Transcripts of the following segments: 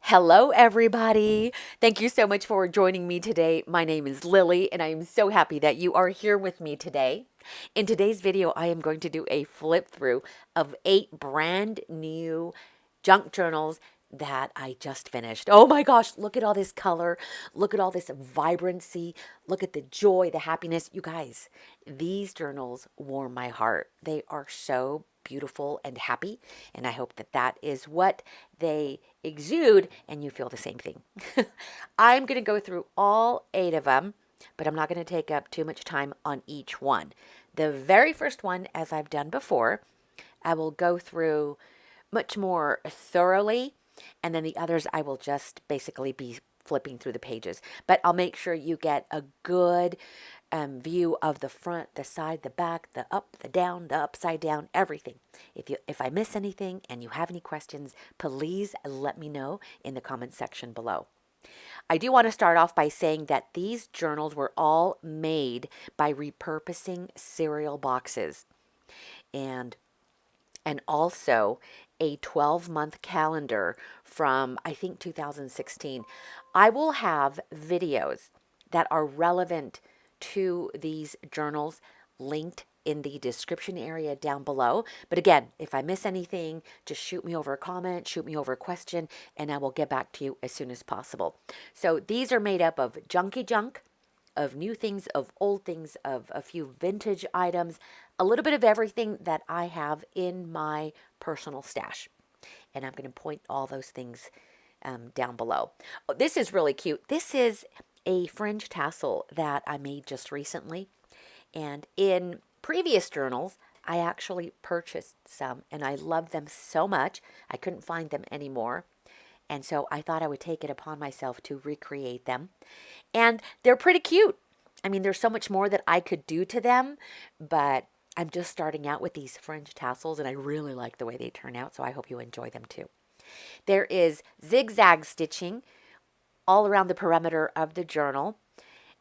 Hello, everybody. Thank you so much for joining me today. My name is Lily, and I am so happy that you are here with me today. In today's video, I am going to do a flip through of 8 brand new junk journals that I just finished. Oh my gosh, look at all this color. Look at all this vibrancy. Look at the joy, the happiness. You guys, these journals warm my heart. They are so beautiful and happy, and I hope that that is what they exude and you feel the same thing. I'm going to go through all 8 of them, but I'm not going to take up too much time on each one. The very first one, as I've done before, I will go through much more thoroughly, and then the others I will just basically be flipping through the pages. But I'll make sure you get a good view of the front, the side, the back, the up, the down, the upside down, everything. If I miss anything and you have any questions, please let me know in the comment section below. I do want to start off by saying that these journals were all made by repurposing cereal boxes and also a 12-month calendar from I think 2016. I will have videos that are relevant to these journals linked in the description area down below. But again, if I miss anything, just shoot me over a comment, shoot me over a question, and I will get back to you as soon as possible. So these are made up of junky junk, of new things, of old things, of a few vintage items, a little bit of everything that I have in my personal stash. And I'm going to point all those things down below. Oh, this is really cute. This is a fringe tassel that I made just recently. And in previous journals, I actually purchased some and I love them so much. I couldn't find them anymore. And so I thought I would take it upon myself to recreate them. And they're pretty cute. I mean, there's so much more that I could do to them, but I'm just starting out with these fringe tassels and I really like the way they turn out, so I hope you enjoy them too. There is zigzag stitching all around the perimeter of the journal.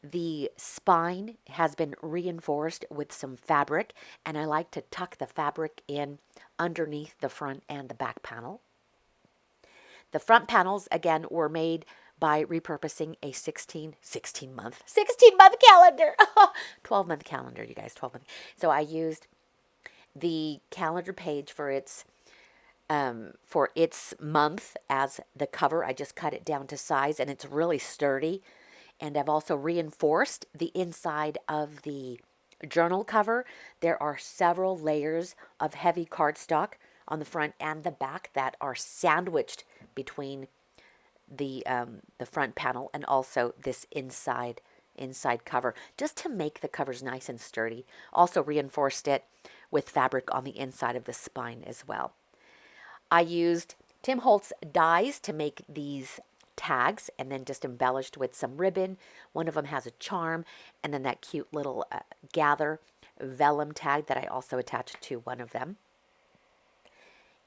The spine has been reinforced with some fabric, and I like to tuck the fabric in underneath the front and the back panel. The front panels, again, were made by repurposing a 16-month calendar. 12-month calendar, you guys, 12 month. So I used the calendar page for its month as the cover. I just cut it down to size, and it's really sturdy. And I've also reinforced the inside of the journal cover. There are several layers of heavy cardstock on the front and the back that are sandwiched between the front panel and also this inside cover, just to make the covers nice and sturdy. Also reinforced it with fabric on the inside of the spine as well. I used Tim Holtz dies to make these tags and then just embellished with some ribbon. One of them has a charm and then that cute little gather vellum tag that I also attached to one of them.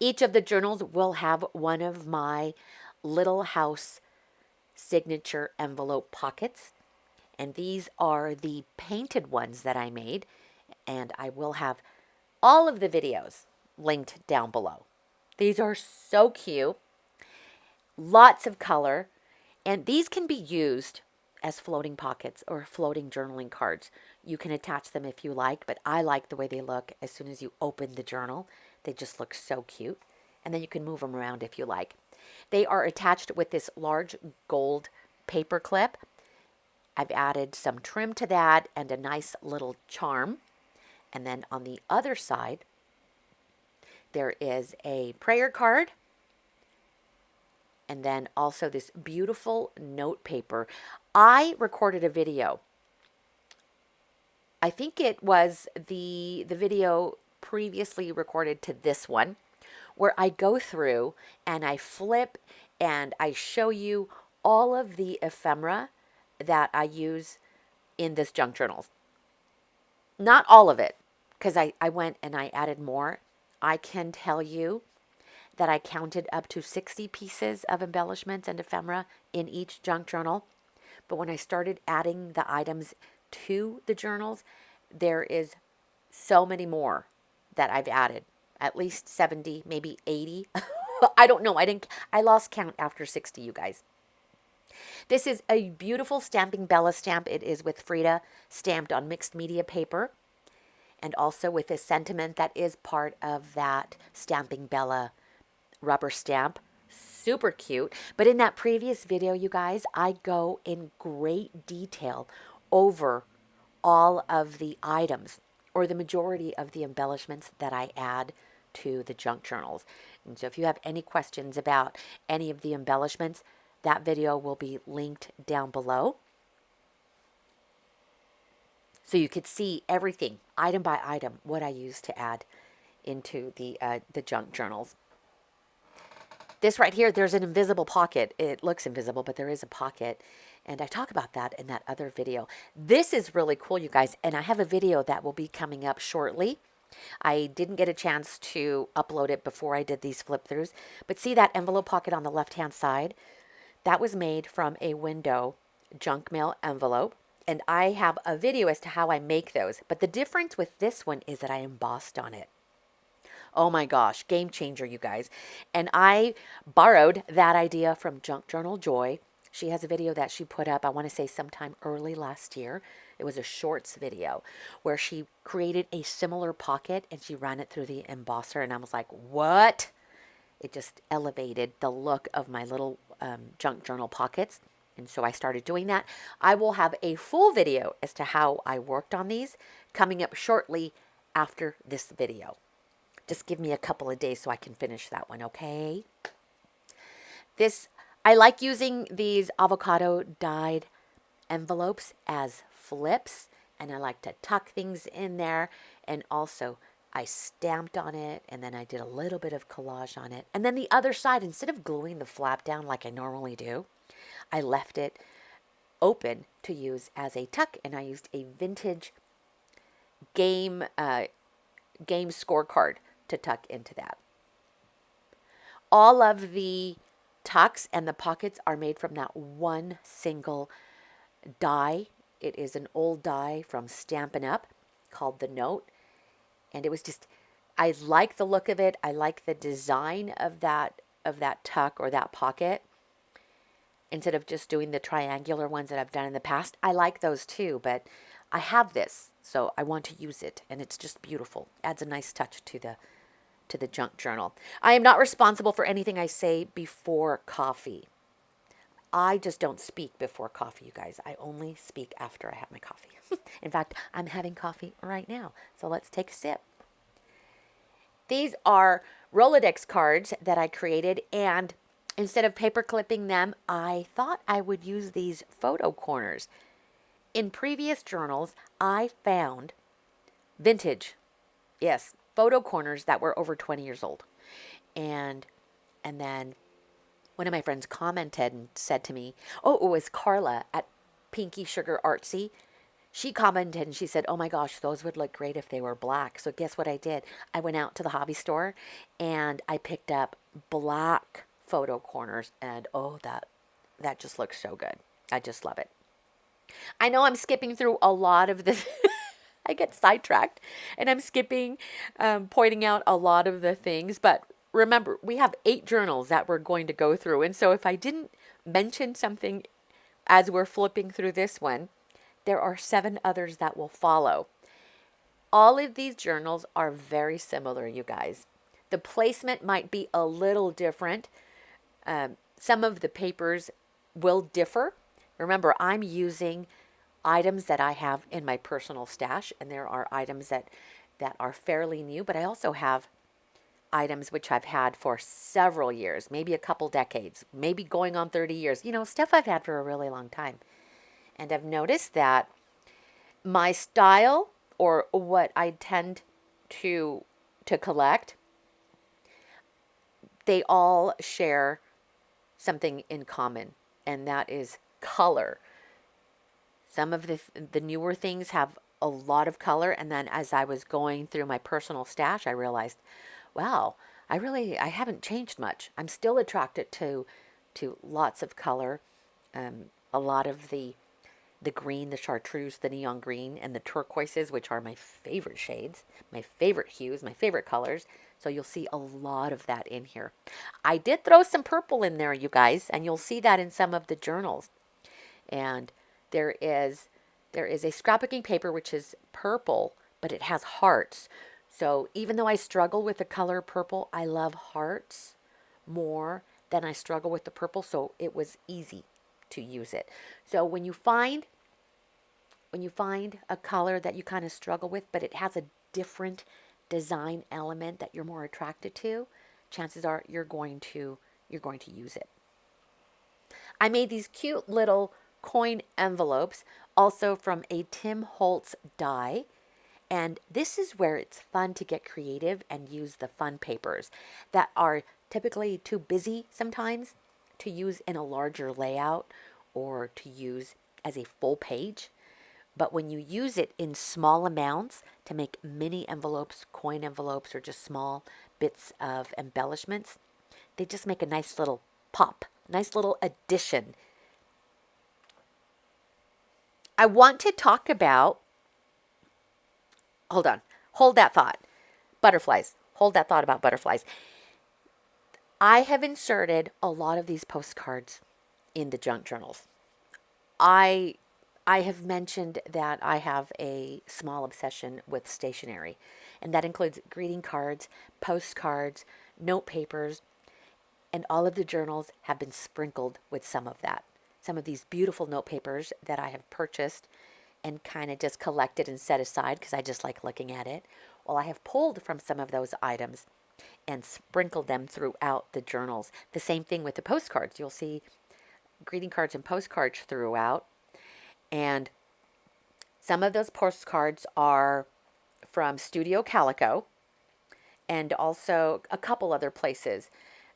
Each of the journals will have one of my Little House signature envelope pockets, and these are the painted ones that I made, and I will have all of the videos linked down below. These are so cute, lots of color, and these can be used as floating pockets or floating journaling cards. You can attach them if you like, but I like the way they look as soon as you open the journal. They just look so cute, and then you can move them around if you like. They are attached with this large gold paper clip. I've added some trim to that and a nice little charm. And then on the other side, there is a prayer card. And then also this beautiful note paper. I recorded a video. I think it was the video previously recorded to this one, where I go through and I flip and I show you all of the ephemera that I use in this junk journals. Not all of it, because I went and I added more. I can tell you that I counted up to 60 pieces of embellishments and ephemera in each junk journal. But when I started adding the items to the journals, there is so many more that I've added. At least 70, maybe 80 I don't know. I lost count after 60, you guys. This is a beautiful Stamping Bella stamp. It is with Frida stamped on mixed media paper, and also with a sentiment that is part of that Stamping Bella rubber stamp. Super cute. But in that previous video, you guys, I go in great detail over all of the items or the majority of the embellishments that I add to the junk journals. And so if you have any questions about any of the embellishments, that video will be linked down below. So you could see everything, item by item, what I use to add into the junk journals. This right here, there's an invisible pocket. It looks invisible, but there is a pocket. And I talk about that in that other video. This is really cool, you guys. And I have a video that will be coming up shortly. I didn't get a chance to upload it before I did these flip-throughs. But see that envelope pocket on the left-hand side? That was made from a window junk mail envelope. And I have a video as to how I make those. But the difference with this one is that I embossed on it. Oh my gosh, game changer, you guys. And I borrowed that idea from Junk Journal Joy. She has a video that she put up, I want to say sometime early last year. It was a shorts video where she created a similar pocket and she ran it through the embosser. And I was like, what? It just elevated the look of my little junk journal pockets. And so I started doing that. I will have a full video as to how I worked on these coming up shortly after this video. Just give me a couple of days so I can finish that one, okay? I like using these avocado dyed envelopes as flips, and I like to tuck things in there. And also, I stamped on it, and then I did a little bit of collage on it. And then the other side, instead of gluing the flap down like I normally do, I left it open to use as a tuck, and I used a vintage game scorecard to tuck into that. All of the tucks and the pockets are made from that one single die. It is an old die from Stampin' Up called The Note. And it was just, I like the look of it. I like the design of that tuck or that pocket. Instead of just doing the triangular ones that I've done in the past. I like those too, but I have this, so I want to use it. And it's just beautiful. Adds a nice touch to the junk journal. I am not responsible for anything I say before coffee. I just don't speak before coffee, you guys. I only speak after I have my coffee. In fact, I'm having coffee right now. So let's take a sip. These are Rolodex cards that I created, and instead of paper clipping them, I thought I would use these photo corners. In previous journals, I found vintage, yes, photo corners that were over 20 years old. And then one of my friends commented and said to me, oh, it was Carla at Pinky Sugar Artsy. She commented and she said, oh my gosh, those would look great if they were black. So guess what I did? I went out to the hobby store and I picked up black photo corners, and oh, that just looks so good. I just love it. I know I'm skipping through a lot of this. I get sidetracked and I'm skipping, pointing out a lot of the things. But remember, we have 8 journals that we're going to go through. And so if I didn't mention something as we're flipping through this one, there are 7 others that will follow. All of these journals are very similar, you guys. The placement might be a little different. Some of the papers will differ. Remember, I'm using items that I have in my personal stash, and there are items that are fairly new, but I also have items which I've had for several years, maybe a couple decades, maybe going on 30 years, stuff I've had for a really long time. And I've noticed that my style, or what I tend to collect, they all share something in common, and that is color. Some of the newer things have a lot of color, and then as I was going through my personal stash, I realized, wow, I haven't changed much. I'm still attracted to lots of color, a lot of the green, the chartreuse, the neon green, and the turquoises, which are my favorite shades, my favorite hues, my favorite colors. So you'll see a lot of that in here. I did throw some purple in there, you guys, and you'll see that in some of the journals. And there is a scrapbooking paper which is purple, but it has hearts. So even though I struggle with the color purple, I love hearts more than I struggle with the purple, so it was easy to use it. So when you find a color that you kind of struggle with, but it has a different design element that you're more attracted to, chances are you're going to use it. I made these cute little coin envelopes, also from a Tim Holtz die. And this is where it's fun to get creative and use the fun papers that are typically too busy sometimes to use in a larger layout or to use as a full page. But when you use it in small amounts to make mini envelopes, coin envelopes, or just small bits of embellishments, they just make a nice little pop, nice little addition. I want to talk about, hold on, hold that thought. Butterflies. Hold that thought about butterflies. I have inserted a lot of these postcards in the junk journals. I have mentioned that I have a small obsession with stationery, and that includes greeting cards, postcards, note papers, and all of the journals have been sprinkled with some of that. Some of these beautiful note papers that I have purchased and kind of just collected and set aside because I just like looking at it. Well, I have pulled from some of those items and sprinkled them throughout the journals. The same thing with the postcards. You'll see greeting cards and postcards throughout. And some of those postcards are from Studio Calico and also a couple other places.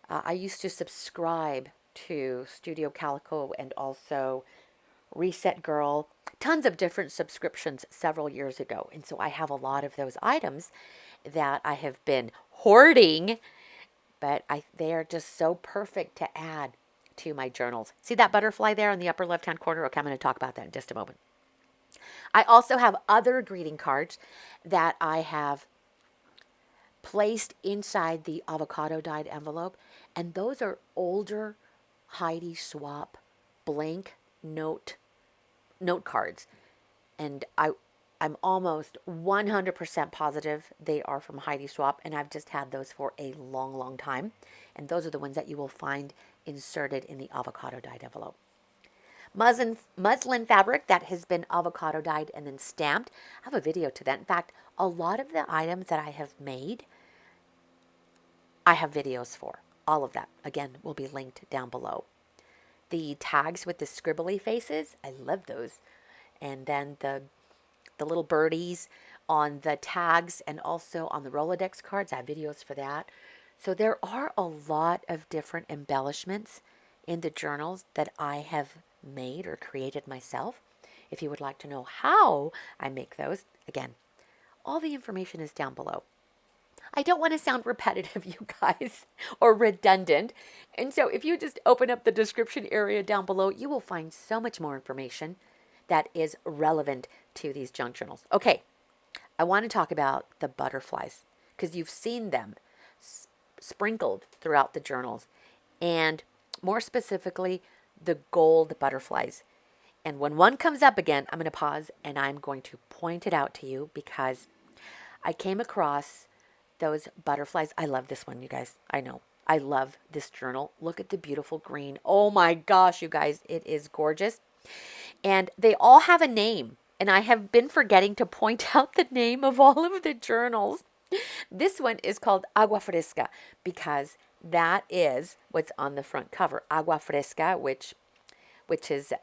I used to subscribe to Studio Calico and also Reset Girl, tons of different subscriptions several years ago. And so I have a lot of those items that I have been hoarding, but they are just so perfect to add to my journals. See that butterfly there in the upper left-hand corner? Okay, I'm going to talk about that in just a moment. I also have other greeting cards that I have placed inside the avocado dyed envelope, and those are older Heidi Swapp blank note cards, and I'm almost 100% positive they are from Heidi Swapp, and I've just had those for a long, long time, and those are the ones that you will find inserted in the avocado dyed envelope. Muslin fabric that has been avocado dyed and then stamped. I have a video to that. In fact, a lot of the items that I have made, I have videos for. All of that, again, will be linked down below. The tags with the scribbly faces, I love those. And then the little birdies on the tags and also on the Rolodex cards, I have videos for that. So there are a lot of different embellishments in the journals that I have made or created myself. If you would like to know how I make those, again, all the information is down below. I don't want to sound repetitive, you guys, or redundant. And so if you just open up the description area down below, you will find so much more information that is relevant to these junk journals. Okay, I want to talk about the butterflies because you've seen them sprinkled throughout the journals, and more specifically, the gold butterflies. And when one comes up again, I'm going to pause and I'm going to point it out to you because I came across those butterflies. I love this one, you guys. I know. I love this journal. Look at the beautiful green. Oh my gosh, you guys, it is gorgeous. And they all have a name. And I have been forgetting to point out the name of all of the journals. This one is called Agua Fresca because that is what's on the front cover. Agua Fresca, which is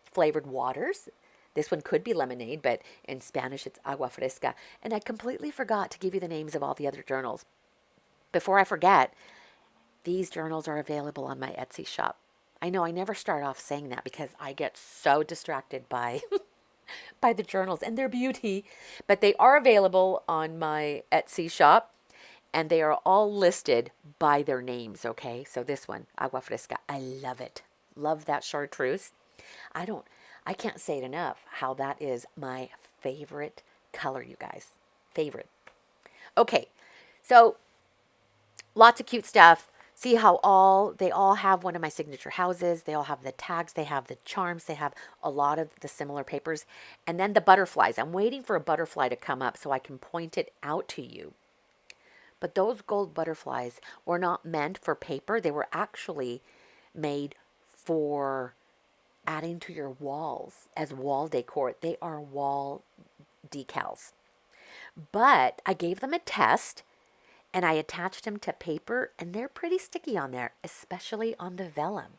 flavored waters. This one could be lemonade, but in Spanish it's Agua Fresca. And I completely forgot to give you the names of all the other journals. Before I forget, these journals are available on my Etsy shop. I know I never start off saying that because I get so distracted by by the journals and their beauty, but they are available on my Etsy shop and they are all listed by their names, okay? So this one, Agua Fresca, I love it. Love that chartreuse. I can't say it enough how that is my favorite color, you guys. Favorite. Okay, so Lots of cute stuff. See how they all have one of my signature houses. They all have the tags, they have the charms, they have a lot of the similar papers. And then the butterflies. I'm waiting for a butterfly to come up so I can point it out to you. But those gold butterflies were not meant for paper. They were actually made for adding to your walls as wall decor. They are wall decals. But I gave them a test and I attached them to paper, and they're pretty sticky on there, especially on the vellum.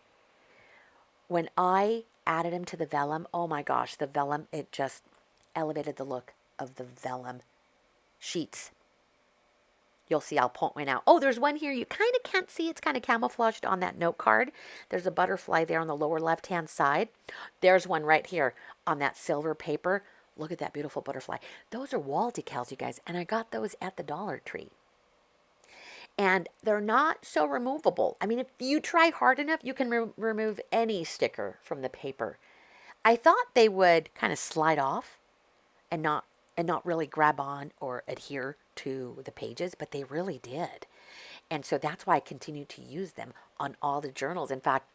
When I added them to the vellum, oh my gosh, the vellum, it just elevated the look of the vellum sheets. You'll see I'll point one out. Oh, there's one here you kind of can't see. It's kind of camouflaged on that note card. There's a butterfly there on the lower left-hand side. There's one right here on that silver paper. Look at that beautiful butterfly. Those are wall decals, you guys, and I got those at the Dollar Tree. And they're not so removable. I mean, if you try hard enough, you can remove any sticker from the paper. I thought they would kind of slide off and not really grab on or adhere to the pages, but they really did. And so that's why I continued to use them on all the journals. In fact,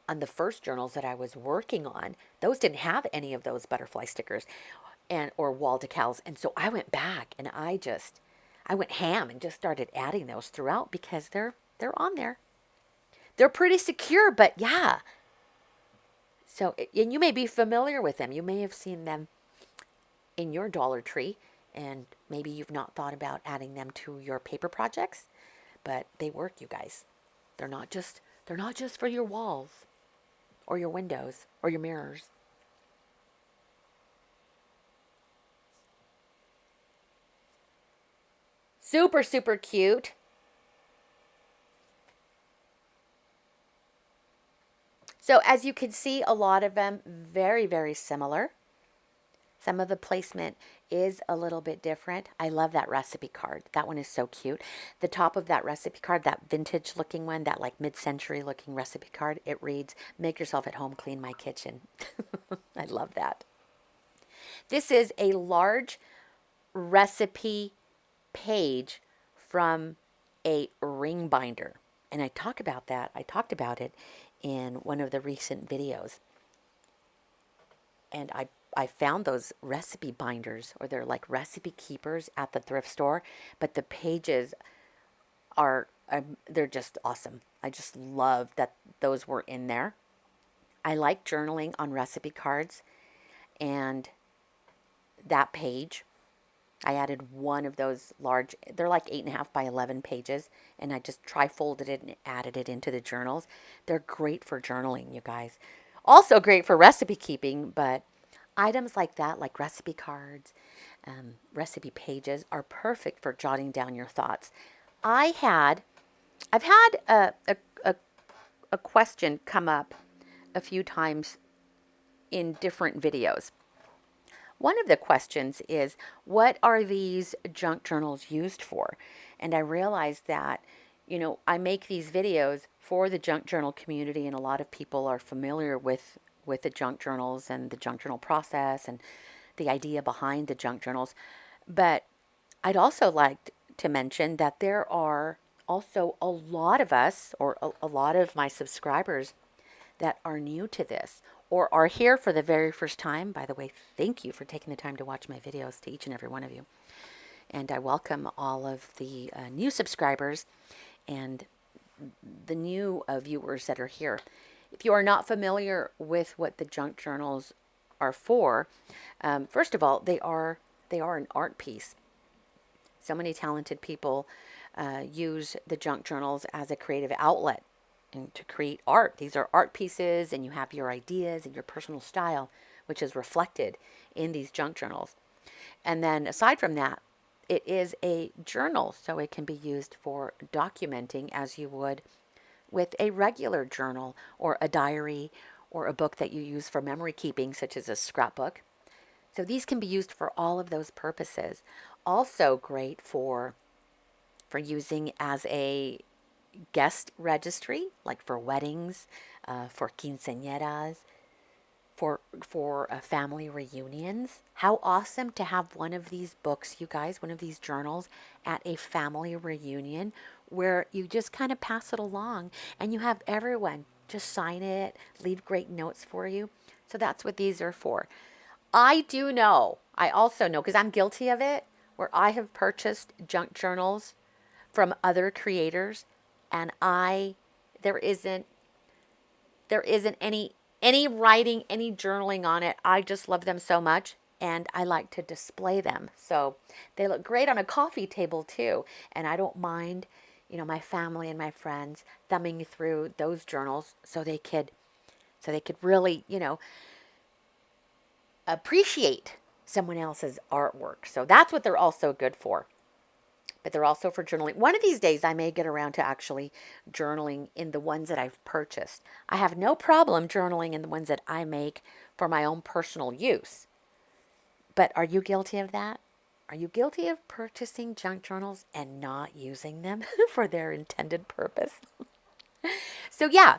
on the first journals that I was working on, those didn't have any of those butterfly stickers and or wall decals. And so I went back and I went ham and just started adding those throughout because they're on there. They're pretty secure, but yeah. So, and you may be familiar with them. You may have seen them in your Dollar Tree, and maybe you've not thought about adding them to your paper projects, but they work, you guys. They're not just for your walls or your windows or your mirrors. Super, super cute. So as you can see, a lot of them very, very similar. Some of the placement is a little bit different. I love that recipe card. That one is so cute. The top of that recipe card, that vintage looking one, that like mid-century looking recipe card, it reads, "Make yourself at home, clean my kitchen." I love that. This is a large recipe page from a ring binder. And I talked about it in one of the recent videos. And I found those recipe binders, or they're like recipe keepers at the thrift store, but the pages are, they're just awesome. I just love that those were in there. I like journaling on recipe cards, and that page, I added one of those large, they're like 8.5 by 11 pages, and I just tri-folded it and added it into the journals. They're great for journaling, you guys. Also great for recipe keeping, but items like that, like recipe cards, recipe pages, are perfect for jotting down your thoughts. I've had a question come up a few times in different videos. One of the questions is, what are these junk journals used for? And I realized that, I make these videos for the junk journal community, and a lot of people are familiar with the junk journals and the junk journal process and the idea behind the junk journals. But I'd also like to mention that there are also a lot of us, or a lot of my subscribers, that are new to this or are here for the very first time. By the way, thank you for taking the time to watch my videos, to each and every one of you. And I welcome all of the new subscribers and the new viewers that are here. If you are not familiar with what the junk journals are for, first of all, they are an art piece. So many talented people use the junk journals as a creative outlet and to create art. These are art pieces, and you have your ideas and your personal style, which is reflected in these junk journals. And then aside from that, it is a journal, so it can be used for documenting as you would with a regular journal or a diary or a book that you use for memory keeping, such as a scrapbook. So these can be used for all of those purposes. Also great for using as a guest registry, like for weddings, for quinceañeras, for family reunions. How awesome to have one of these books, you guys, one of these journals at a family reunion where you just kind of pass it along and you have everyone just sign it, leave great notes for you. So that's what these are for. I also know, because I'm guilty of it, where I have purchased junk journals from other creators and there isn't any writing, any journaling on it. I just love them so much and I like to display them. So they look great on a coffee table too. And I don't mind, my family and my friends thumbing through those journals so they could really, appreciate someone else's artwork. So that's what they're also good for. But they're also for journaling. One of these days, I may get around to actually journaling in the ones that I've purchased. I have no problem journaling in the ones that I make for my own personal use. But are you guilty of that? Are you guilty of purchasing junk journals and not using them for their intended purpose? So yeah.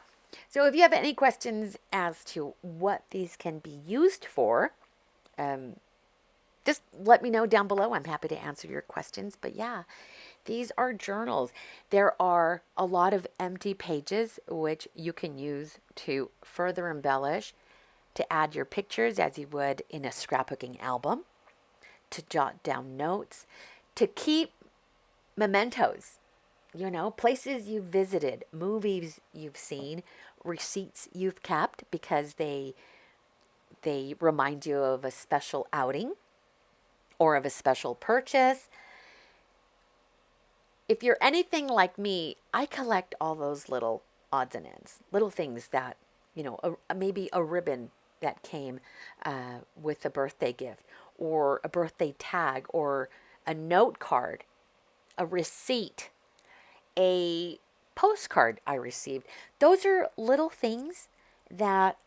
So if you have any questions as to what these can be used for, just let me know down below. I'm happy to answer your questions. But yeah, these are journals. There are a lot of empty pages which you can use to further embellish, to add your pictures as you would in a scrapbooking album, to jot down notes, to keep mementos, places you've visited, movies you've seen, receipts you've kept because they remind you of a special outing or of a special purchase. If you're anything like me, I collect all those little odds and ends, little things that, maybe a ribbon that came with a birthday gift, or a birthday tag, or a note card, a receipt, a postcard I received. Those are little things that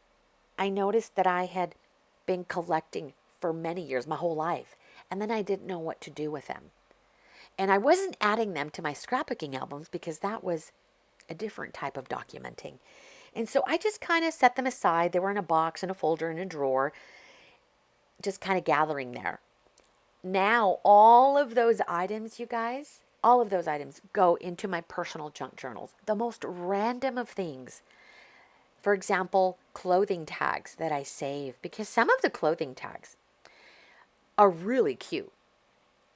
I noticed that I had been collecting for many years, my whole life. And then I didn't know what to do with them. And I wasn't adding them to my scrapbooking albums because that was a different type of documenting. And so I just kind of set them aside. They were in a box, in a folder, in a drawer, just kind of gathering there. Now, all of those items, you guys, all of those items go into my personal junk journals. The most random of things. For example, clothing tags that I save, because some of the clothing tags are really cute.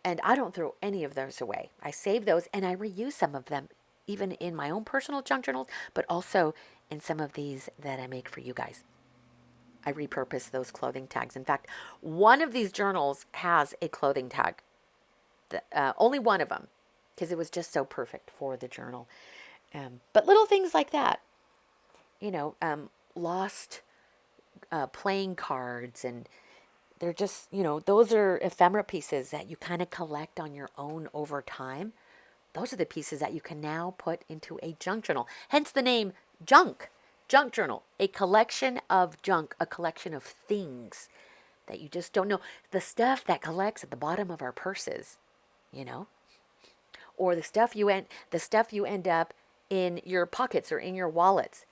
And I don't throw any of those away. I save those and I reuse some of them, even in my own personal junk journals, but also in some of these that I make for you guys. I repurpose those clothing tags. In fact, one of these journals has a clothing tag. Only one of them, because it was just so perfect for the journal. But little things like that, lost playing cards, and they're just, those are ephemera pieces that you kind of collect on your own over time. Those are the pieces that you can now put into a junk journal. Hence the name junk journal, a collection of junk, a collection of things that you just don't know. The stuff that collects at the bottom of our purses, or the stuff you end up in your pockets or in your wallets.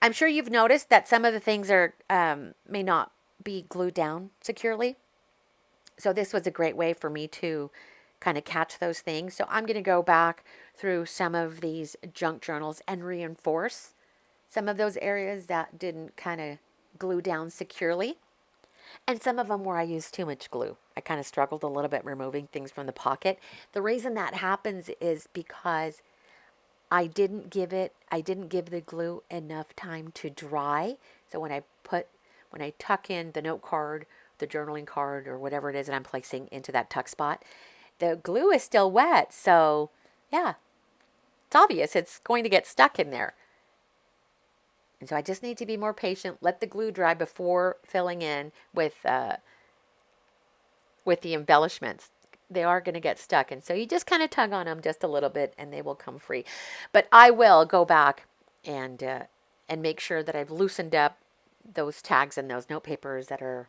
I'm sure you've noticed that some of the things may not be glued down securely. So this was a great way for me to kind of catch those things. So I'm going to go back through some of these junk journals and reinforce some of those areas that didn't kind of glue down securely. And some of them where I used too much glue. I kind of struggled a little bit removing things from the pocket. The reason that happens is because I didn't give the glue enough time to dry. So when I tuck in the note card, the journaling card, or whatever it is that I'm placing into that tuck spot, the glue is still wet. So yeah, it's obvious it's going to get stuck in there. And so I just need to be more patient, let the glue dry before filling in with the embellishments. They are going to get stuck. And so you just kind of tug on them just a little bit and they will come free. But I will go back and make sure that I've loosened up those tags and those note papers that are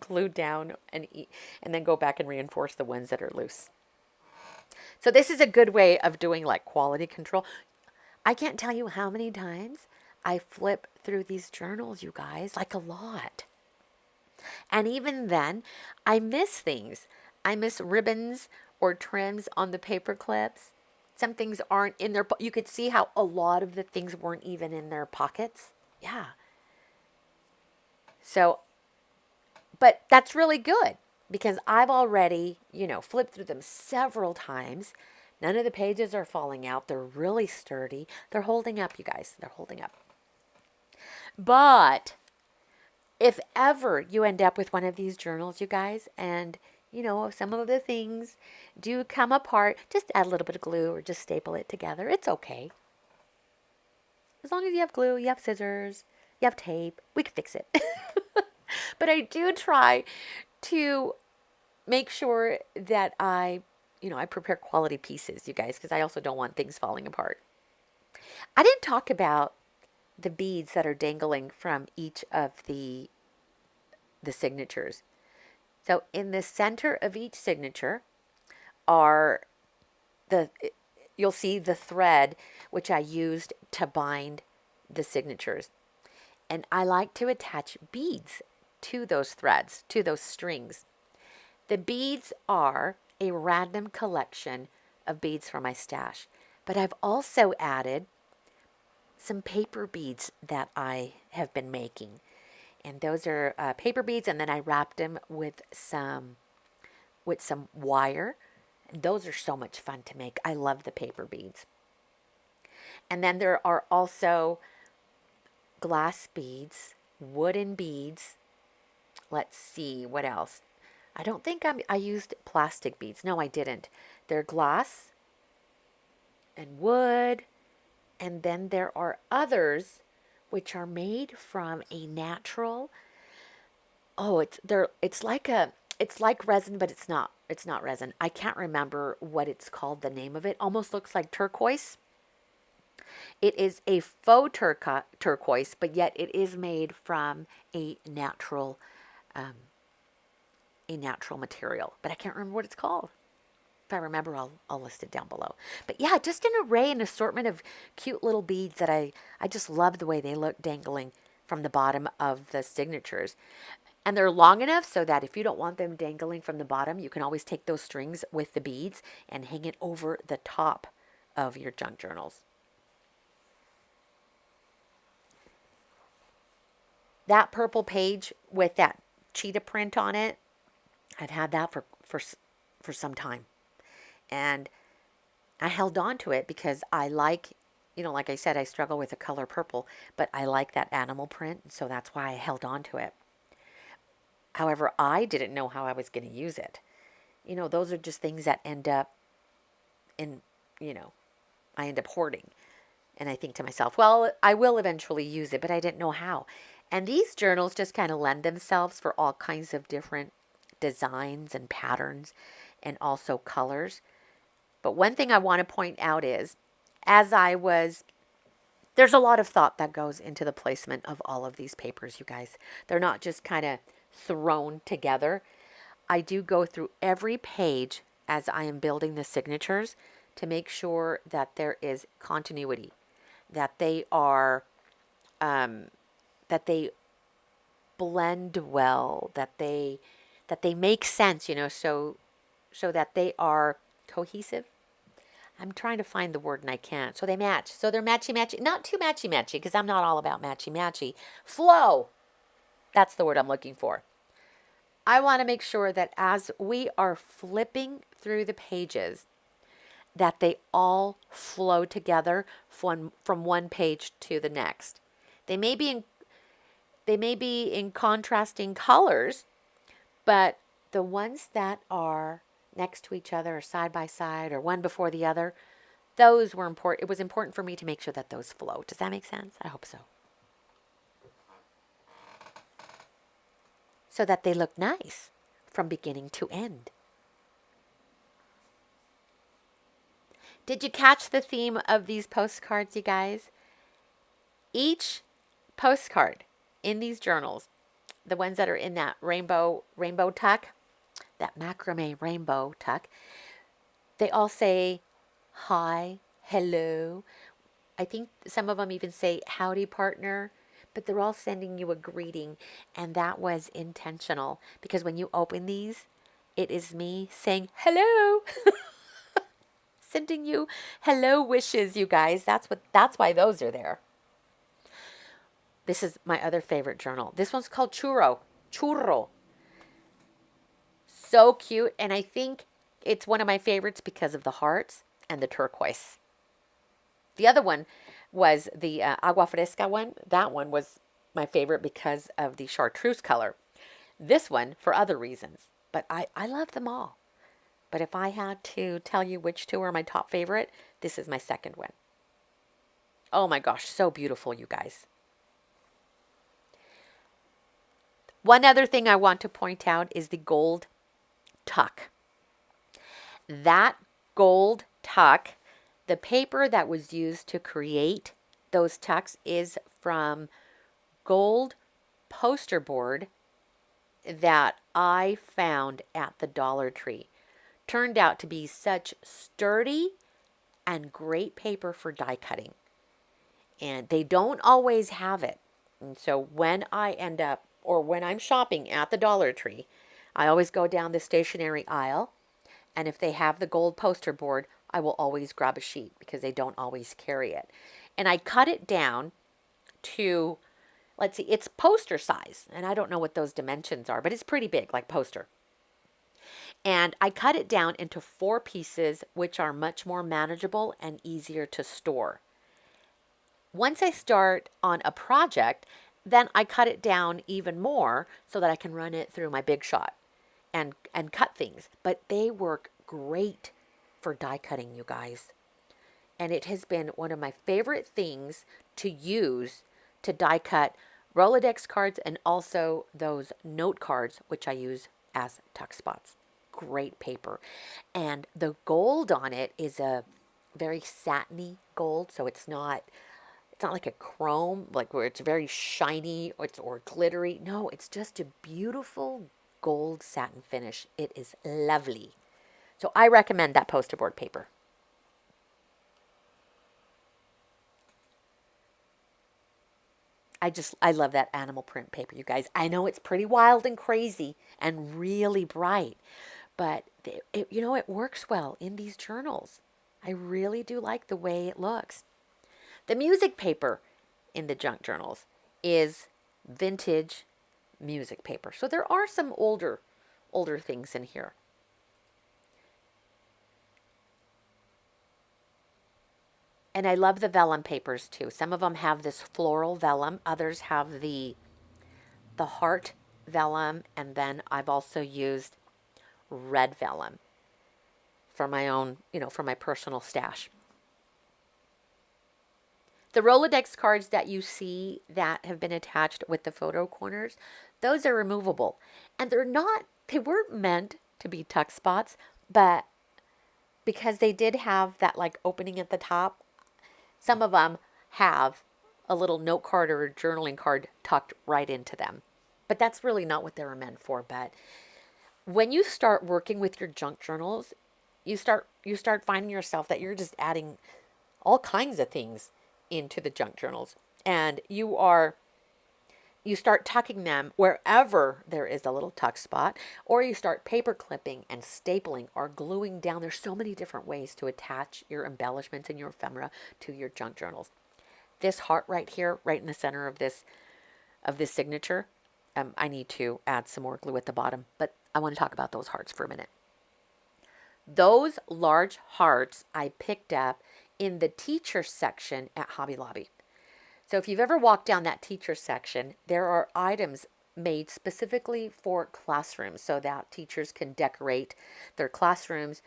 glued down, and then go back and reinforce the ones that are loose. So this is a good way of doing like quality control. I can't tell you how many times I flip through these journals, you guys, like a lot. And even then, I miss things. I miss ribbons or trims on the paper clips. Some things aren't in their, you could see how a lot of the things weren't even in their pockets. Yeah. So, but that's really good because I've already, flipped through them several times. None of the pages are falling out. They're really sturdy. They're holding up, you guys. They're holding up. But if ever you end up with one of these journals, you guys, and some of the things do come apart, just add a little bit of glue or just staple it together. It's okay. As long as you have glue, you have scissors, you have tape, we can fix it. But I do try to make sure that I prepare quality pieces, you guys, because I also don't want things falling apart. I didn't talk about the beads that are dangling from each of the signatures. So in the center of each signature are you'll see the thread which I used to bind the signatures. And I like to attach beads to those threads, to those strings. The beads are a random collection of beads from my stash, but I've also added some paper beads that I have been making. And those are paper beads, and then I wrapped them with some wire. And those are so much fun to make. I love the paper beads. And then there are also glass beads, wooden beads. Let's see, what else? I don't think I used plastic beads. No, I didn't. They're glass and wood. And then there are others which are made from a natural. Oh, it's like resin, but it's not. It's not resin. I can't remember what it's called, the name of it. Almost looks like turquoise. It is a faux turquoise, but yet it is made from a natural material. But I can't remember what it's called. If I remember, I'll list it down below. But yeah, just an array, an assortment of cute little beads that I just love the way they look dangling from the bottom of the signatures. And they're long enough so that if you don't want them dangling from the bottom, you can always take those strings with the beads and hang it over the top of your junk journals. That purple page with that cheetah print on it, I've had that for some time. And I held on to it because I like, like I said, I struggle with the color purple, but I like that animal print, so that's why I held on to it. However, I didn't know how I was going to use it. Those are just things that end up I end up hoarding. And I think to myself, well, I will eventually use it, but I didn't know how. And these journals just kind of lend themselves for all kinds of different designs and patterns and also colors. But one thing I want to point out is, there's a lot of thought that goes into the placement of all of these papers, you guys. They're not just kind of thrown together. I do go through every page as I am building the signatures to make sure that there is continuity, that they are, that they blend well, that they make sense, so that they are cohesive. I'm trying to find the word and I can't. So they match. So they're matchy-matchy. Not too matchy-matchy because I'm not all about matchy-matchy. Flow. That's the word I'm looking for. I want to make sure that as we are flipping through the pages, that they all flow together from one page to the next. They may be in contrasting colors, but the ones that are next to each other or side by side or one before the other, those were important. It was important for me to make sure that those flow. Does that make sense? I hope so. So that they look nice from beginning to end. Did you catch the theme of these postcards, you guys? Each postcard in these journals, the ones that are in that rainbow tuck, that macrame rainbow tuck, they all say hi, hello. I think some of them even say howdy, partner, but they're all sending you a greeting, and that was intentional because when you open these, It is me saying hello, sending you hello wishes, you guys. That's why those are there. This is my other favorite journal. This one's called Churro. Churro. So cute. And I think it's one of my favorites because of the hearts and the turquoise. The other one was the Agua Fresca one. That one was my favorite because of the chartreuse color. This one for other reasons. But I love them all. But if I had to tell you which two are my top favorite, this is my second one. Oh my gosh, so beautiful, you guys. One other thing I want to point out is the gold tuck. That gold tuck, the paper that was used to create those tucks is from gold poster board that I found at the Dollar Tree. Turned out to be such sturdy and great paper for die cutting. And they don't always have it. And so when I end up, or when I'm shopping at the Dollar Tree, I always go down the stationery aisle. And if they have the gold poster board, I will always grab a sheet because they don't always carry it. And I cut it down to, let's see, it's poster size. And I don't know what those dimensions are, but it's pretty big, like poster. And I cut it down into 4 pieces, which are much more manageable and easier to store. Once I start on a project, then I cut it down even more so that I can run it through my Big Shot and cut things. But they work great for die cutting, you guys. And it has been one of my favorite things to use to die cut Rolodex cards and also those note cards, which I use as tuck spots. Great paper. And the gold on it is a very satiny gold, so it's not like a chrome, like where it's very shiny or glittery. No, it's just a beautiful gold satin finish. It is lovely. So I recommend that poster board paper. I love that animal print paper, you guys. I know it's pretty wild and crazy and really bright, but it works well in these journals. I really do like the way it looks. The music paper in the junk journals is vintage music paper. So there are some older things in here. And I love the vellum papers too. Some of them have this floral vellum. Others have the heart vellum. And then I've also used red vellum for my own, for my personal stash. The Rolodex cards that you see that have been attached with the photo corners, those are removable. And they weren't meant to be tuck spots, but because they did have that like opening at the top, some of them have a little note card or a journaling card tucked right into them. But that's really not what they were meant for. But when you start working with your junk journals, you start finding yourself that you're just adding all kinds of things into the junk journals. And you start tucking them wherever there is a little tuck spot, or you start paper clipping and stapling or gluing down. There's so many different ways to attach your embellishments and your ephemera to your junk journals. This heart right here, right in the center of this signature, I need to add some more glue at the bottom, but I want to talk about those hearts for a minute. Those large hearts I picked up in the teacher section at Hobby Lobby. So if you've ever walked down that teacher section, there are items made specifically for classrooms so that teachers can decorate their classrooms.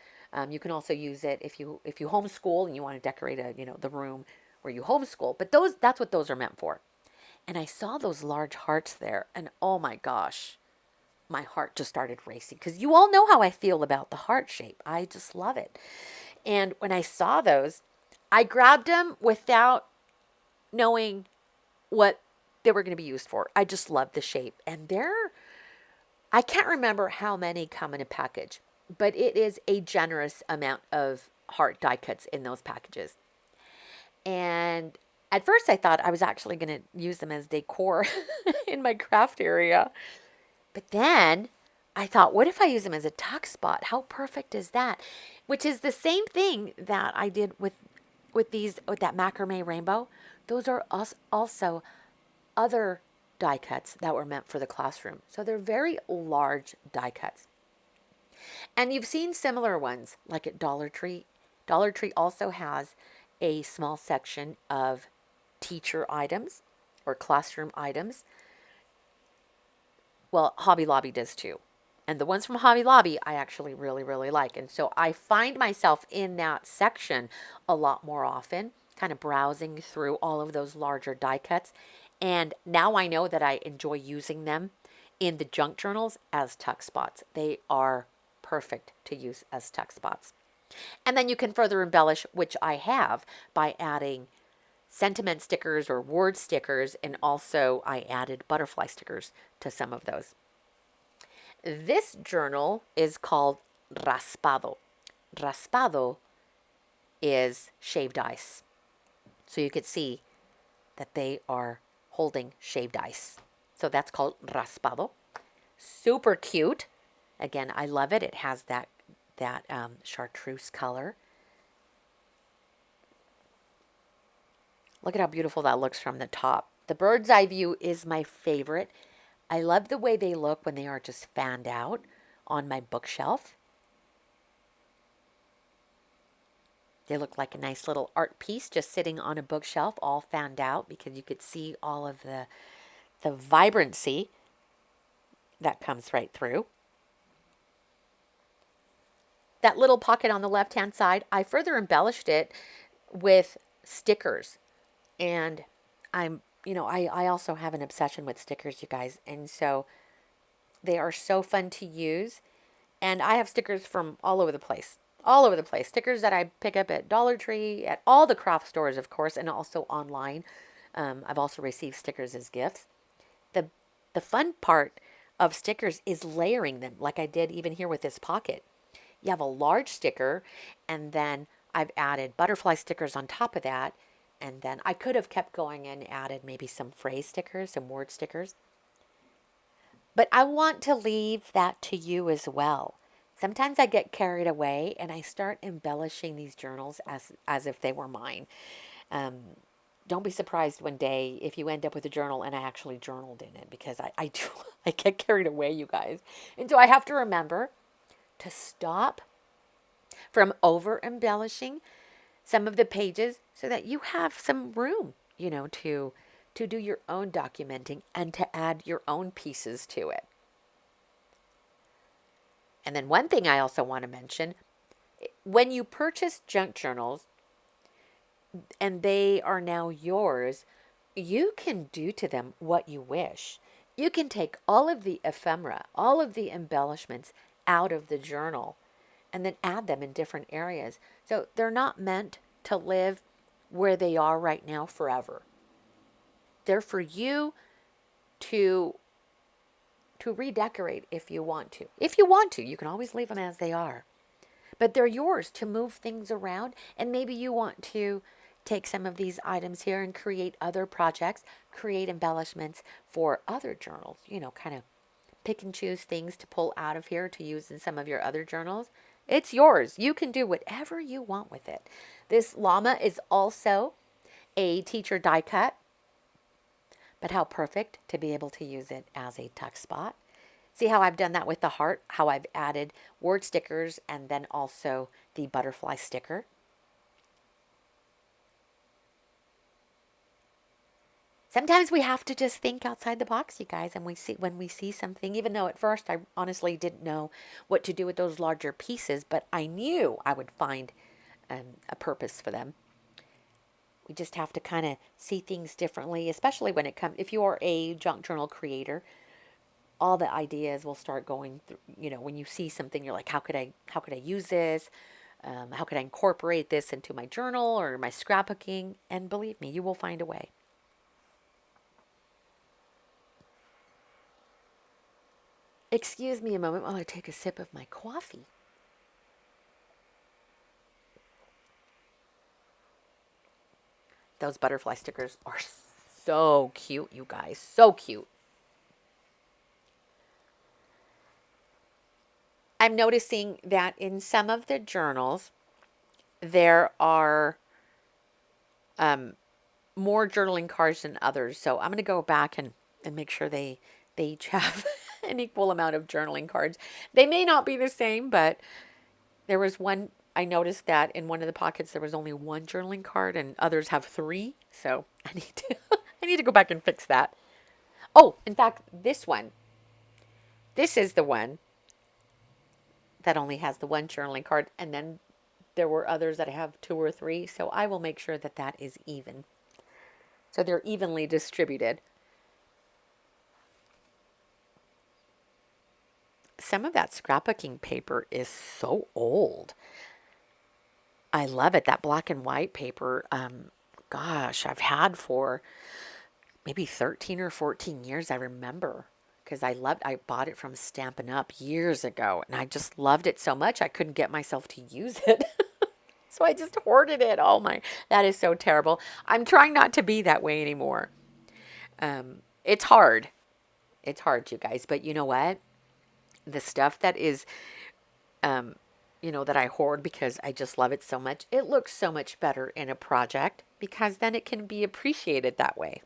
You can also use it if you homeschool and you want to decorate the room where you homeschool. But that's what those are meant for. And I saw those large hearts there, and oh my gosh, my heart just started racing because you all know how I feel about the heart shape. I just love it. And when I saw those, I grabbed them without knowing what they were going to be used for. I just love the shape. And I can't remember how many come in a package, but it is a generous amount of heart die cuts in those packages. And at first I thought I was actually going to use them as decor in my craft area. But then I thought, what if I use them as a tuck spot? How perfect is that? Which is the same thing that I did with that macrame rainbow. Those are also other die cuts that were meant for the classroom. So they're very large die cuts. And you've seen similar ones like at Dollar Tree. Dollar Tree also has a small section of teacher items or classroom items. Well, Hobby Lobby does too. And the ones from Hobby Lobby I actually really, really like. And so I find myself in that section a lot more often, kind of browsing through all of those larger die cuts. And now I know that I enjoy using them in the junk journals as tuck spots. They are perfect to use as tuck spots. And then you can further embellish, which I have, by adding sentiment stickers or word stickers, and also I added butterfly stickers to some of those. This journal is called raspado. Raspado is shaved ice. So you could see that they are holding shaved ice. So that's called raspado. Super cute. Again, I love it. It has that chartreuse color. Look at how beautiful that looks from the top. The bird's eye view is my favorite. I love the way they look when they are just fanned out on my bookshelf. They look like a nice little art piece just sitting on a bookshelf, all fanned out, because you could see all of the vibrancy that comes right through. That little pocket on the left-hand side, I further embellished it with stickers. And I also have an obsession with stickers, you guys. And so they are so fun to use. And I have stickers from all over the place. All over the place. Stickers that I pick up at Dollar Tree, at all the craft stores, of course, and also online. I've also received stickers as gifts. The fun part of stickers is layering them, like I did even here with this pocket. You have a large sticker, and then I've added butterfly stickers on top of that. And then I could have kept going and added maybe some phrase stickers, some word stickers. But I want to leave that to you as well. Sometimes I get carried away and I start embellishing these journals as if they were mine. Don't be surprised one day if you end up with a journal and I actually journaled in it, because I do. I get carried away, you guys. And so I have to remember to stop from over embellishing some of the pages so that you have some room, to do your own documenting and to add your own pieces to it. And then one thing I also want to mention, when you purchase junk journals and they are now yours, you can do to them what you wish. You can take all of the ephemera, all of the embellishments out of the journal and then add them in different areas. So they're not meant to live where they are right now forever. They're for you to redecorate if you want to. If you want to, you can always leave them as they are. But they're yours to move things around, and maybe you want to take some of these items here and create other projects, create embellishments for other journals, kind of pick and choose things to pull out of here to use in some of your other journals. It's yours. You can do whatever you want with it. This llama is also a teacher die cut, but how perfect to be able to use it as a tuck spot. See how I've done that with the heart, how I've added word stickers and then also the butterfly sticker. Sometimes we have to just think outside the box, you guys, and when we see something, even though at first I honestly didn't know what to do with those larger pieces, but I knew I would find a purpose for them. We just have to kind of see things differently, especially when it comes, if you are a junk journal creator, all the ideas will start going through, when you see something, you're like, how could I use this? How could I incorporate this into my journal or my scrapbooking? And believe me, you will find a way. Excuse me a moment while I take a sip of my coffee. Those butterfly stickers are so cute, you guys. So cute. I'm noticing that in some of the journals, there are more journaling cards than others. So I'm going to go back and make sure they each have an equal amount of journaling cards. They may not be the same, but there was one, I noticed that in one of the pockets there was only one journaling card and others have three. So I need to I need to go back and fix that. Oh, in fact, this one. This is the one that only has the one journaling card, and then there were others that have two or three. So I will make sure that that is even. So they're evenly distributed. Some of that scrapbooking paper is so old. I love it. That black and white paper, gosh, I've had for maybe 13 or 14 years, I remember. Because I bought it from Stampin' Up! Years ago, and I just loved it so much I couldn't get myself to use it. So I just hoarded it. Oh my, that is so terrible. I'm trying not to be that way anymore. It's hard. It's hard, you guys. But you know what? The stuff that is, that I hoard because I just love it so much, it looks so much better in a project because then it can be appreciated that way.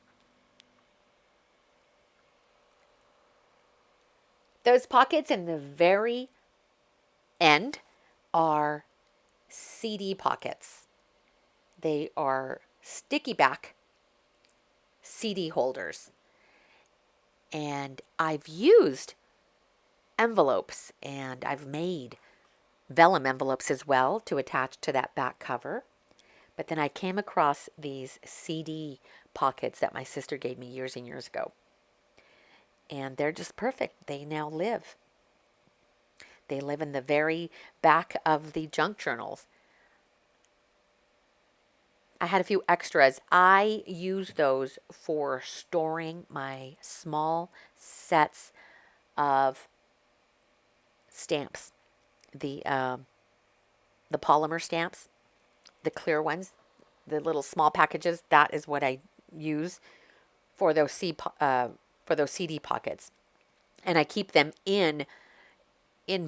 Those pockets in the very end are CD pockets. They are sticky back CD holders. And I've used envelopes and I've made vellum envelopes as well to attach to that back cover. But then I came across these CD pockets that my sister gave me years and years ago. And they're just perfect. They now live. They live in the very back of the junk journals. I had a few extras. I use those for storing my small sets of stamps. The polymer stamps, the clear ones, the little small packages. That is what I use for those CD pockets, and I keep them in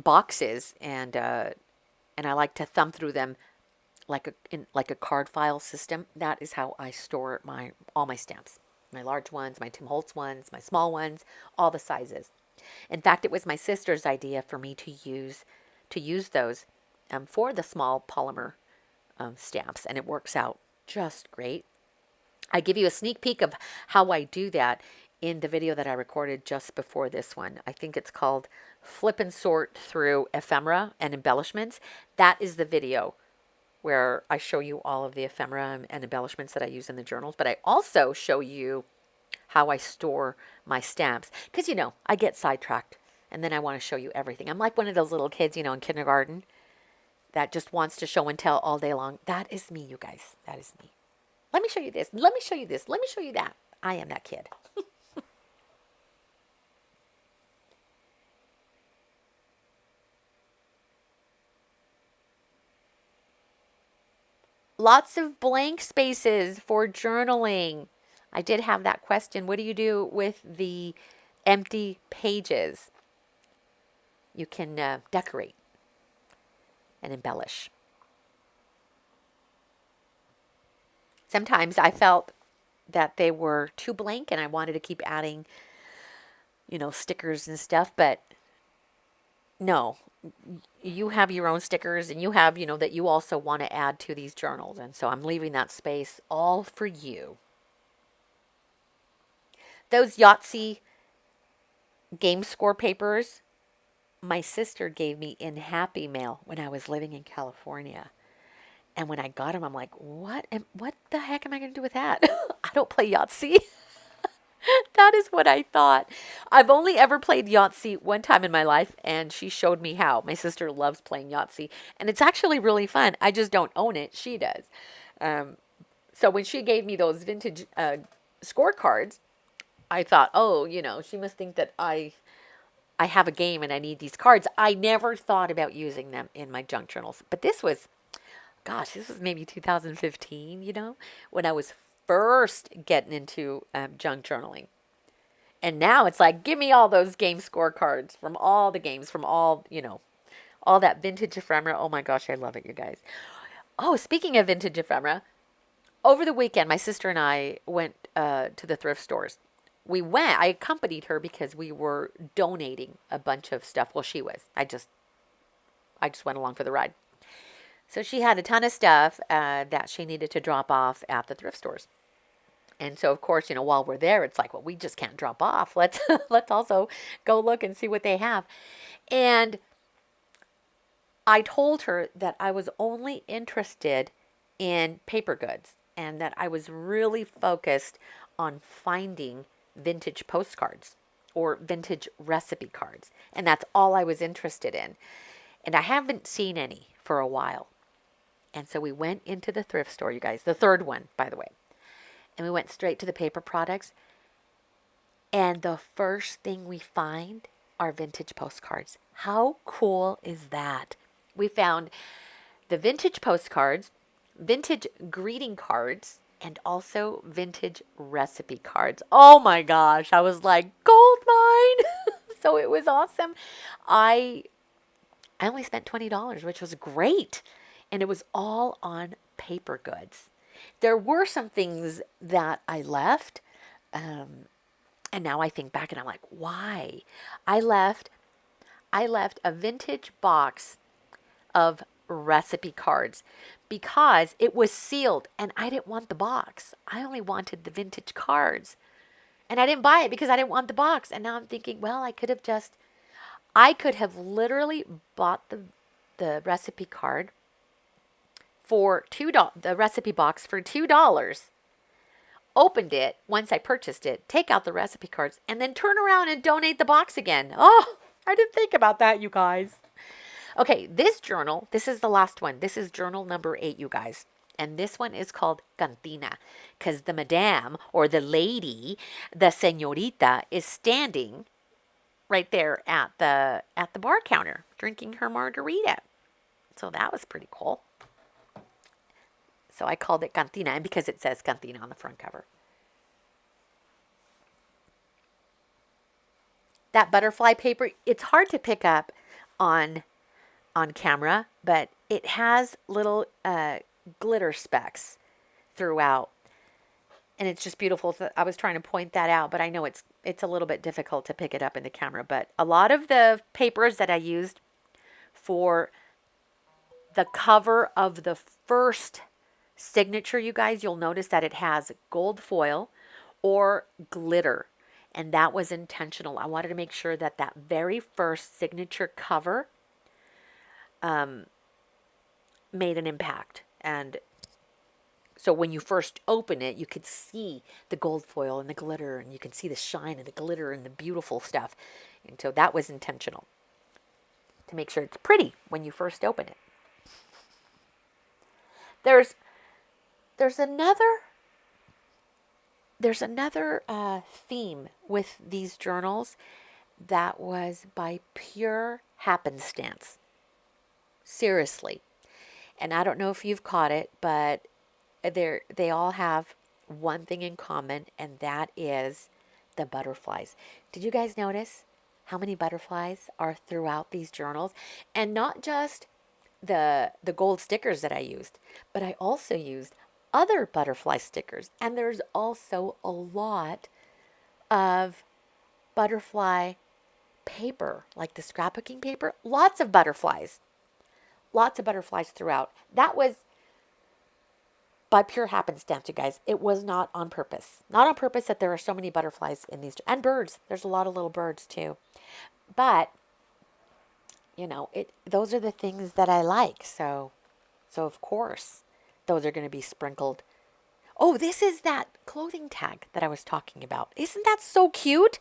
boxes, and I like to thumb through them like a card file system. That is how I store all my stamps, my large ones, my Tim Holtz ones, my small ones, all the sizes. In fact, it was my sister's idea for me to use those for the small polymer stamps, and it works out just great. I give you a sneak peek of how I do that in the video that I recorded just before this one. I think it's called Flip and Sort Through Ephemera and Embellishments. That is the video where I show you all of the ephemera and embellishments that I use in the journals, but I also show you how I store my stamps. Because, I get sidetracked and then I want to show you everything. I'm like one of those little kids, in kindergarten that just wants to show and tell all day long. That is me, you guys. That is me. Let me show you this. Let me show you this. Let me show you that. I am that kid. Lots of blank spaces for journaling. I did have that question. What do you do with the empty pages? You can decorate and embellish. Sometimes I felt that they were too blank and I wanted to keep adding, stickers and stuff, but no, you have your own stickers and you have, that you also want to add to these journals. And so I'm leaving that space all for you. Those Yahtzee game score papers, my sister gave me in Happy Mail when I was living in California. And when I got them, I'm like, what the heck am I going to do with that? I don't play Yahtzee. That is what I thought. I've only ever played Yahtzee one time in my life, and she showed me how. My sister loves playing Yahtzee, and it's actually really fun. I just don't own it. She does. So when she gave me those vintage scorecards, I thought, oh, she must think that I have a game and I need these cards. I never thought about using them in my junk journals. But this was maybe 2015, when I was first getting into junk journaling. And now it's like, give me all those game scorecards from all the games, from all, All that vintage ephemera. Oh my gosh, I love it, you guys. Oh, speaking of vintage ephemera, over the weekend, my sister and I went to the thrift stores. I accompanied her because we were donating a bunch of stuff. Well, she was. I just went along for the ride. So she had a ton of stuff that she needed to drop off at the thrift stores. And so, of course, while we're there, it's like, well, we just can't drop off. Let's also go look and see what they have. And I told her that I was only interested in paper goods and that I was really focused on finding vintage postcards or vintage recipe cards. And that's all I was interested in. And I haven't seen any for a while. And so we went into the thrift store, you guys, the third one, by the way. And we went straight to the paper products. And the first thing we find are vintage postcards. How cool is that? We found the vintage postcards, vintage greeting cards, and also vintage recipe cards. Oh my gosh, I was like, gold mine. So it was awesome. I only spent $20, which was great. And it was all on paper goods. There were some things that I left. And now I think back and I'm like, why? I left a vintage box of recipe cards because it was sealed and I didn't want the box. I only wanted the vintage cards. And I didn't buy it because I didn't want the box. And now I'm thinking, well, I could have literally bought the recipe card for $2, the recipe box for $2, opened it once I purchased it, take out the recipe cards, and then turn around and donate the box again. Oh, I didn't think about that, you guys. Okay, this journal, this is the last one. This is journal number 8, you guys. And this one is called Cantina because the madame or the lady, the señorita, is standing right there at the bar counter drinking her margarita. So that was pretty cool. So I called it Cantina, and because it says Cantina on the front cover. That butterfly paper, it's hard to pick up on camera, but it has little glitter specks throughout. And it's just beautiful. I was trying to point that out, but I know it's a little bit difficult to pick it up in the camera. But a lot of the papers that I used for the cover of the first signature, you guys, you'll notice that it has gold foil or glitter. And that was intentional. I wanted to make sure that that very first signature cover made an impact. And so when you first open it, you could see the gold foil and the glitter, and you can see the shine and the glitter and the beautiful stuff. And so that was intentional to make sure it's pretty when you first open it. There's another theme with these journals that was by pure happenstance. Seriously. And I don't know if you've caught it, but they all have one thing in common, and that is the butterflies. Did you guys notice how many butterflies are throughout these journals? And not just the gold stickers that I used, but I also used other butterfly stickers. And there's also a lot of butterfly paper, like the scrapbooking paper. Lots of butterflies. Lots of butterflies throughout. That was by pure happenstance, you guys. It was not on purpose. Not on purpose that there are so many butterflies in these. And birds. There's a lot of little birds too. But, those are the things that I like. So of course, those are going to be sprinkled. Oh, this is that clothing tag that I was talking about. Isn't that so cute?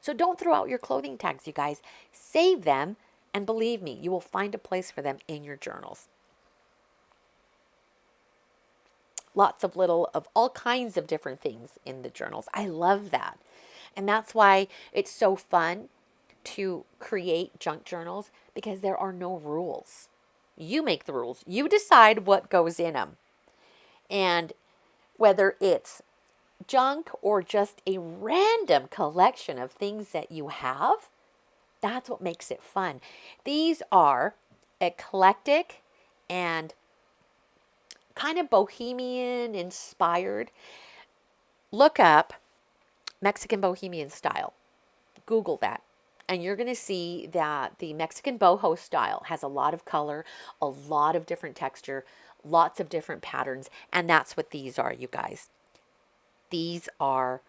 So don't throw out your clothing tags, you guys. Save them, and believe me, you will find a place for them in your journals. Lots of all kinds of different things in the journals. I love that. And that's why it's so fun to create junk journals, because there are no rules. You make the rules. You decide what goes in them. And whether it's junk or just a random collection of things that you have, that's what makes it fun. These are eclectic and kind of bohemian inspired. Look up Mexican bohemian style. Google that. And you're going to see that the Mexican boho style has a lot of color, a lot of different texture, lots of different patterns. And that's what these are, you guys. These are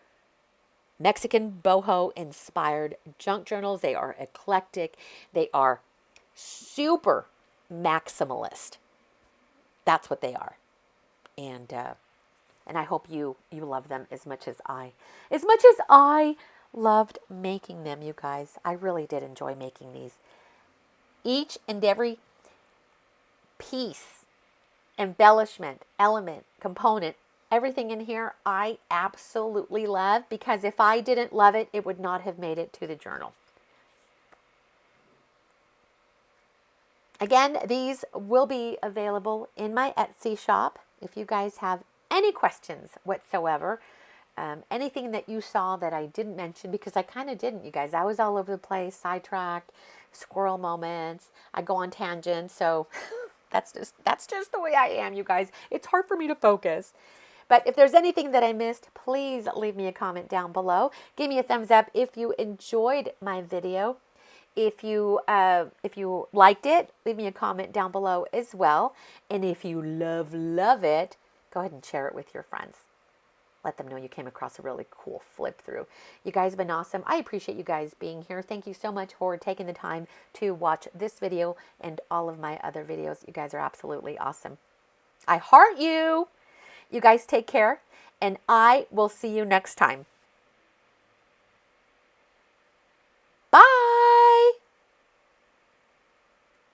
Mexican boho inspired junk journals. They are eclectic. They are super maximalist. That's what they are. And I hope you love them as much as I loved making them, you guys. I really did enjoy making these. Each and every piece, embellishment, element, component, everything in here I absolutely love, because if I didn't love it, it would not have made it to the journal. Again, these will be available in my Etsy shop. If you guys have any questions whatsoever, anything that you saw that I didn't mention, because I kind of didn't, you guys. I was all over the place, sidetracked, squirrel moments. I go on tangents, so that's just the way I am, you guys. It's hard for me to focus. But if there's anything that I missed, please leave me a comment down below. Give me a thumbs up if you enjoyed my video. If you liked it, leave me a comment down below as well. And if you love it, go ahead and share it with your friends. Let them know you came across a really cool flip through. You guys have been awesome. I appreciate you guys being here. Thank you so much for taking the time to watch this video and all of my other videos. You guys are absolutely awesome. I heart you. You guys take care, and I will see you next time.